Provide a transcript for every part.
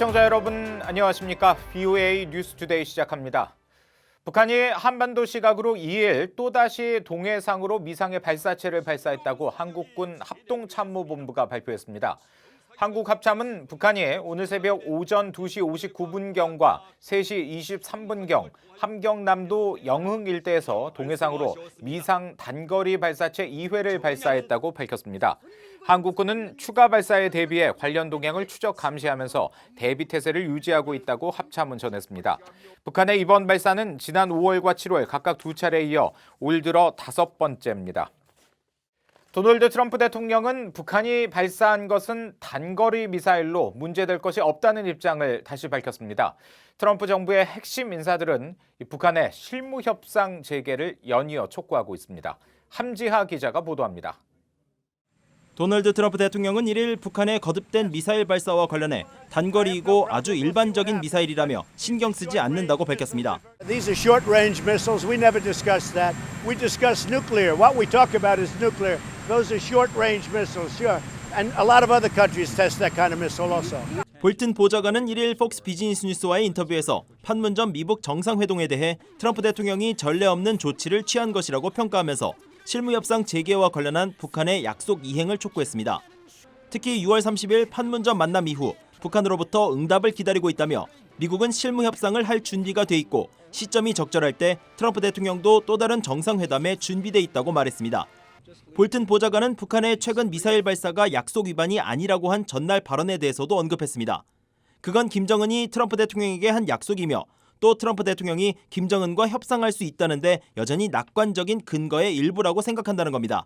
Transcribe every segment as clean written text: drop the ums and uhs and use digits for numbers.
시청자 여러분 안녕하십니까? VOA 뉴스투데이 시작합니다. 북한이 한반도 시각으로 2일 또다시 동해상으로 미상의 발사체를 발사했다고 한국군 합동참모본부가 발표했습니다. 한국 합참은 북한이 오늘 새벽 오전 2시 59분경과 3시 23분경 함경남도 영흥 일대에서 동해상으로 미상 단거리 발사체 2회를 발사했다고 밝혔습니다. 한국군은 추가 발사에 대비해 관련 동향을 추적 감시하면서 대비 태세를 유지하고 있다고 합참은 전했습니다. 북한의 이번 발사는 지난 5월과 7월 각각 2차례에 이어 올 들어 5번째입니다. 도널드 트럼프 대통령은 북한이 발사한 것은 단거리 미사일로 문제될 것이 없다는 입장을 다시 밝혔습니다. 트럼프 정부의 핵심 인사들은 북한의 실무 협상 재개를 연이어 촉구하고 있습니다. 함지하 기자가 보도합니다. 도널드 트럼프 대통령은 1일 북한의 거듭된 미사일 발사와 관련해 단거리이고 아주 일반적인 미사일이라며 신경 쓰지 않는다고 밝혔습니다. These are short-range missiles. We never discuss that. We discuss nuclear. What we talk about is nuclear. Those are short-range missiles, sure. And a lot of other countries test that kind of missile also. 볼튼 보좌관은 1일 폭스 비즈니스 뉴스와의 인터뷰에서 판문점 미북 정상회동에 대해 트럼프 대통령이 전례 없는 조치를 취한 것이라고 평가하면서 실무협상 재개와 관련한 북한의 약속 이행을 촉구했습니다. 특히 6월 30일 판문점 만남 이후 북한으로부터 응답을 기다리고 있다며 미국은 실무협상을 할 준비가 돼 있고 시점이 적절할 때 트럼프 대통령도 또 다른 정상회담에 준비돼 있다고 말했습니다. 볼튼 보좌관은 북한의 최근 미사일 발사가 약속 위반이 아니라고 한 전날 발언에 대해서도 언급했습니다. 그건 김정은이 트럼프 대통령에게 한 약속이며 또 트럼프 대통령이 김정은과 협상할 수 있다는데 여전히 낙관적인 근거의 일부라고 생각한다는 겁니다.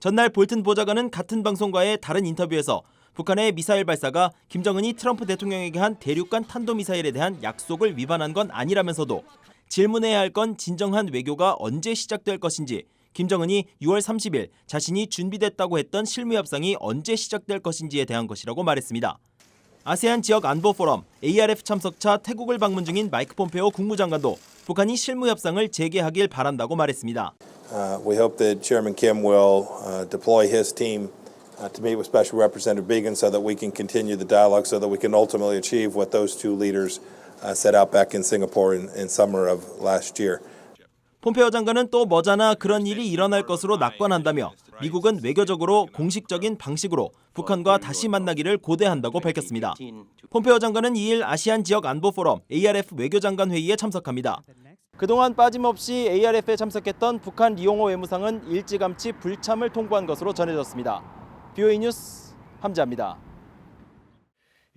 전날 볼튼 보좌관은 같은 방송과의 다른 인터뷰에서 북한의 미사일 발사가 김정은이 트럼프 대통령에게 한 대륙간 탄도미사일에 대한 약속을 위반한 건 아니라면서도 질문해야 할 건 진정한 외교가 언제 시작될 것인지, 김정은이 6월 30일 자신이 준비됐다고 했던 실무협상이 언제 시작될 것인지에 대한 것이라고 말했습니다. 아세안 지역 안보 포럼 ARF 참석차 태국을 방문 중인 마이크 폼페오 국무장관도 북한이 실무 협상을 재개하길 바란다고 말했습니다. We hope that Chairman Kim will deploy his team to meet with Special Representative Biegun so that we can continue the dialogue so that we can ultimately achieve what those two leaders set out back in Singapore in summer of last year. 폼페오 장관은 또 머지않아 그런 일이 일어날 것으로 낙관한다며 미국은 외교적으로 공식적인 방식으로 북한과 다시 만나기를 고대한다고 밝혔습니다. 폼페오 장관은 2일 아시안 지역 안보 포럼 ARF 외교장관 회의에 참석합니다. 그동안 빠짐없이 ARF에 참석했던 북한 리용호 외무상은 일찌감치 불참을 통보한 것으로 전해졌습니다. VOA 뉴스 함지아입니다.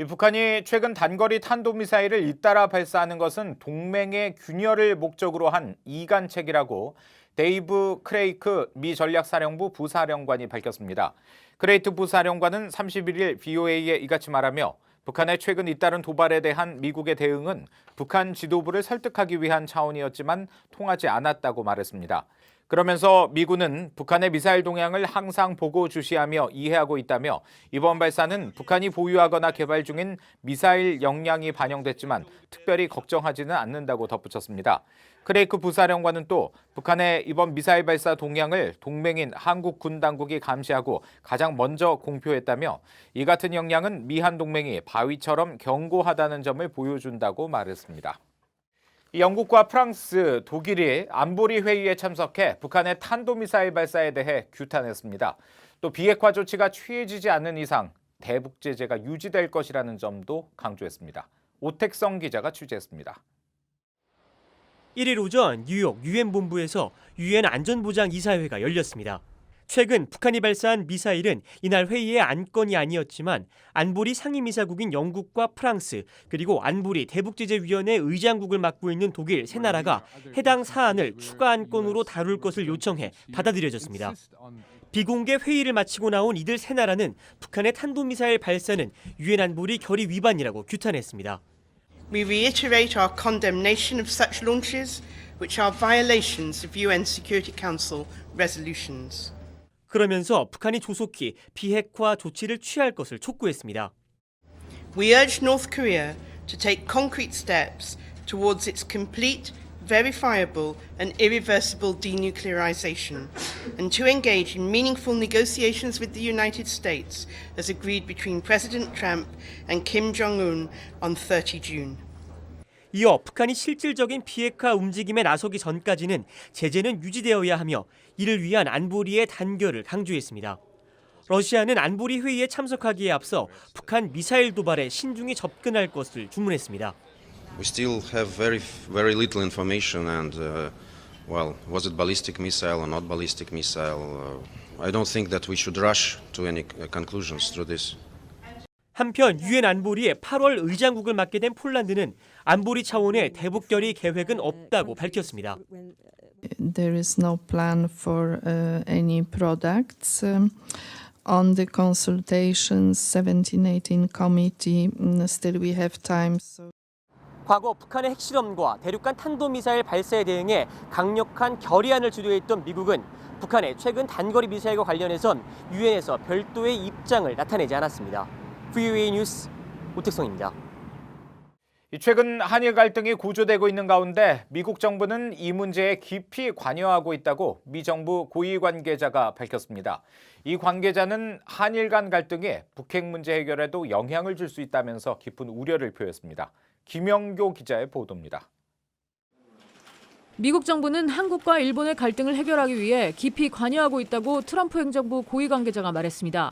북한이 최근 단거리 탄도미사일을 잇따라 발사하는 것은 동맹의 균열을 목적으로 한 이간책이라고 데이브 크레이크 미 전략사령부 부사령관이 밝혔습니다. 크레이트 부사령관은 31일 VOA에 이같이 말하며 북한의 최근 잇따른 도발에 대한 미국의 대응은 북한 지도부를 설득하기 위한 차원이었지만 통하지 않았다고 말했습니다. 그러면서 미군은 북한의 미사일 동향을 항상 보고 주시하며 이해하고 있다며 이번 발사는 북한이 보유하거나 개발 중인 미사일 역량이 반영됐지만 특별히 걱정하지는 않는다고 덧붙였습니다. 크레이크 부사령관은 또 북한의 이번 미사일 발사 동향을 동맹인 한국 군 당국이 감시하고 가장 먼저 공표했다며 이 같은 역량은 미한 동맹이 바위처럼 견고하다는 점을 보여준다고 말했습니다. 영국과 프랑스, 독일이 안보리 회의에 참석해 북한의 탄도미사일 발사에 대해 규탄했습니다. 또 비핵화 조치가 취해지지 않는 이상 대북 제재가 유지될 것이라는 점도 강조했습니다. 오택성 기자가 취재했습니다. 1일 오전 뉴욕 유엔 본부에서 유엔 안전보장 이사회가 열렸습니다. 최근 북한이 발사한 미사일은 이날 회의의 안건이 아니었지만 안보리 상임이사국인 영국과 프랑스 그리고 안보리 대북제재위원회 의장국을 맡고 있는 독일 세 나라가 해당 사안을 추가 안건으로 다룰 것을 요청해 받아들여졌습니다. 비공개 회의를 마치고 나온 이들 세 나라는 북한의 탄도미사일 발사는 유엔 안보리 결의 위반이라고 규탄했습니다. We reiterate our condemnation of such launches, which are violations of UN Security Council resolutions. 그러면서 북한이 조속히 비핵화 조치를 취할 것을 촉구했습니다. We urge North Korea to take concrete steps towards its complete verifiable and irreversible denuclearization, and to engage in meaningful negotiations with the United States as agreed between President Trump and Kim Jong-un on 30 June. 이어 북한이 실질적인 비핵화 움직임에 나서기 전까지는 제재는 유지되어야 하며 이를 위한 안보리의 단결을 강조했습니다. 러시아는 안보리 회의에 참석하기에 앞서 북한 미사일 도발에 신중히 접근할 것을 주문했습니다. We still have very little information and, well, was it ballistic missile or not ballistic missile? I don't think that we should rush to any conclusions through this. 한편 유엔 안보리의 8월 의장국을 맡게 된 폴란드는 안보리 차원의 대북 결의 계획은 없다고 밝혔습니다. There is no plan for any products. On the consultations 17-18 committee, still we have time. 과거 북한의 핵실험과 대륙간 탄도미사일 발사에 대응해 강력한 결의안을 주도했던 미국은 북한의 최근 단거리 미사일과 관련해선 유엔에서 별도의 입장을 나타내지 않았습니다. VOA 뉴스 오택성입니다. 최근 한일 갈등이 고조되고 있는 가운데 미국 정부는 이 문제에 깊이 관여하고 있다고 미 정부 고위 관계자가 밝혔습니다. 이 관계자는 한일 간 갈등이 북핵 문제 해결에도 영향을 줄 수 있다면서 깊은 우려를 표했습니다. 김영교 기자의 보도입니다. 미국 정부는 한국과 일본의 갈등을 해결하기 위해 깊이 관여하고 있다고 트럼프 행정부 고위 관계자가 말했습니다.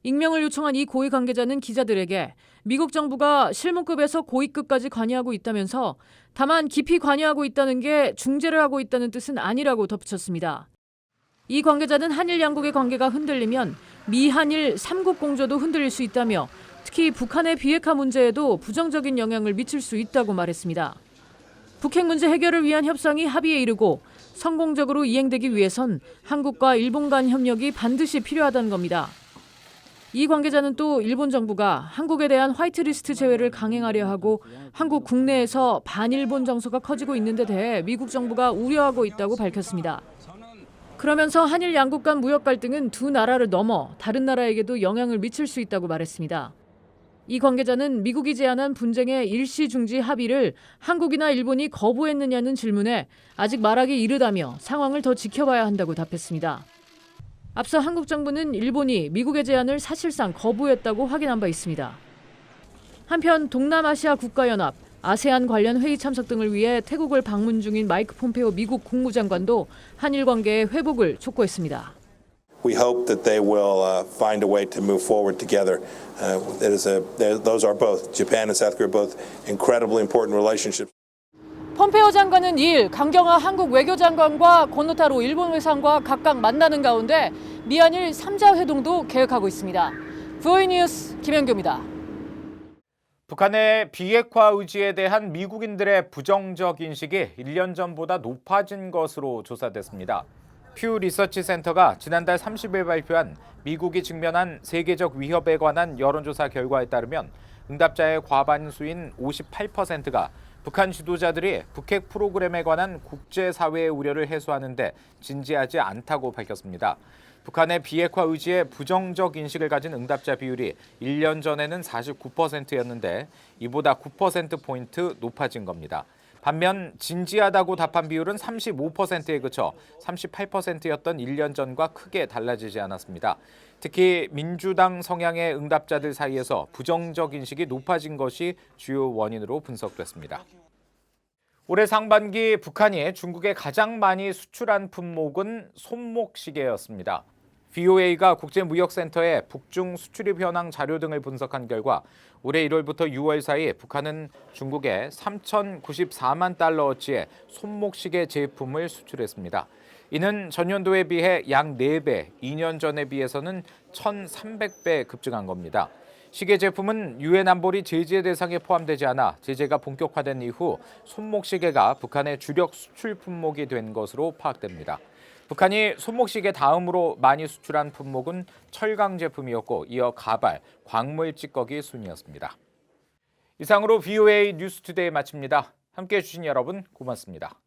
익명을 요청한 이 고위 관계자는 기자들에게 미국 정부가 실무급에서 고위급까지 관여하고 있다면서 다만 깊이 관여하고 있다는 게 중재를 하고 있다는 뜻은 아니라고 덧붙였습니다. 이 관계자는 한일 양국의 관계가 흔들리면 미한일 3국 공조도 흔들릴 수 있다며 특히 북한의 비핵화 문제에도 부정적인 영향을 미칠 수 있다고 말했습니다. 북핵 문제 해결을 위한 협상이 합의에 이르고 성공적으로 이행되기 위해선 한국과 일본 간 협력이 반드시 필요하다는 겁니다. 이 관계자는 또 일본 정부가 한국에 대한 화이트리스트 제외를 강행하려 하고 한국 국내에서 반일본 정서가 커지고 있는 데 대해 미국 정부가 우려하고 있다고 밝혔습니다. 그러면서 한일 양국 간 무역 갈등은 두 나라를 넘어 다른 나라에게도 영향을 미칠 수 있다고 말했습니다. 이 관계자는 미국이 제안한 분쟁의 일시 중지 합의를 한국이나 일본이 거부했느냐는 질문에 아직 말하기 이르다며 상황을 더 지켜봐야 한다고 답했습니다. 앞서 한국 정부는 일본이 미국의 제안을 사실상 거부했다고 확인한 바 있습니다. 한편 동남아시아 국가연합, 아세안 관련 회의 참석 등을 위해 태국을 방문 중인 마이크 폼페오 미국 국무장관도 한일 관계의 회복을 촉구했습니다. We hope that they will find a way to move forward together. Those are both Japan and South Korea, both incredibly important relationships. 폼페오 장관은 2일 강경화 한국 외교장관과 고노타로 일본 외상과 각각 만나는 가운데 미한일 3자 회동도 계획하고 있습니다. VOA 뉴스 김현교입니다. 북한의 비핵화 의지에 대한 미국인들의 부정적 인식이 1년 전보다 높아진 것으로 조사됐습니다. 퓨 리서치 센터가 지난달 30일 발표한 미국이 직면한 세계적 위협에 관한 여론조사 결과에 따르면 응답자의 과반수인 58%가 북한 지도자들이 북핵 프로그램에 관한 국제사회의 우려를 해소하는 데 진지하지 않다고 밝혔습니다. 북한의 비핵화 의지에 부정적 인식을 가진 응답자 비율이 1년 전에는 49%였는데 이보다 9%포인트 높아진 겁니다. 반면 진지하다고 답한 비율은 35%에 그쳐 38%였던 1년 전과 크게 달라지지 않았습니다. 특히 민주당 성향의 응답자들 사이에서 부정적 인식이 높아진 것이 주요 원인으로 분석됐습니다. 올해 상반기 북한이 중국에 가장 많이 수출한 품목은 손목시계였습니다. VOA가 국제무역센터의 북중 수출입 현황 자료 등을 분석한 결과 올해 1월부터 6월 사이 북한은 중국에 3,094만 달러어치의 손목시계 제품을 수출했습니다. 이는 전년도에 비해 약 4배, 2년 전에 비해서는 1,300배 급증한 겁니다. 시계 제품은 유엔 안보리 제재 대상에 포함되지 않아 제재가 본격화된 이후 손목시계가 북한의 주력 수출 품목이 된 것으로 파악됩니다. 북한이 손목시계 다음으로 많이 수출한 품목은 철강 제품이었고 이어 가발, 광물 찌꺼기 순이었습니다. 이상으로 VOA 뉴스투데이 마칩니다. 함께해 주신 여러분 고맙습니다.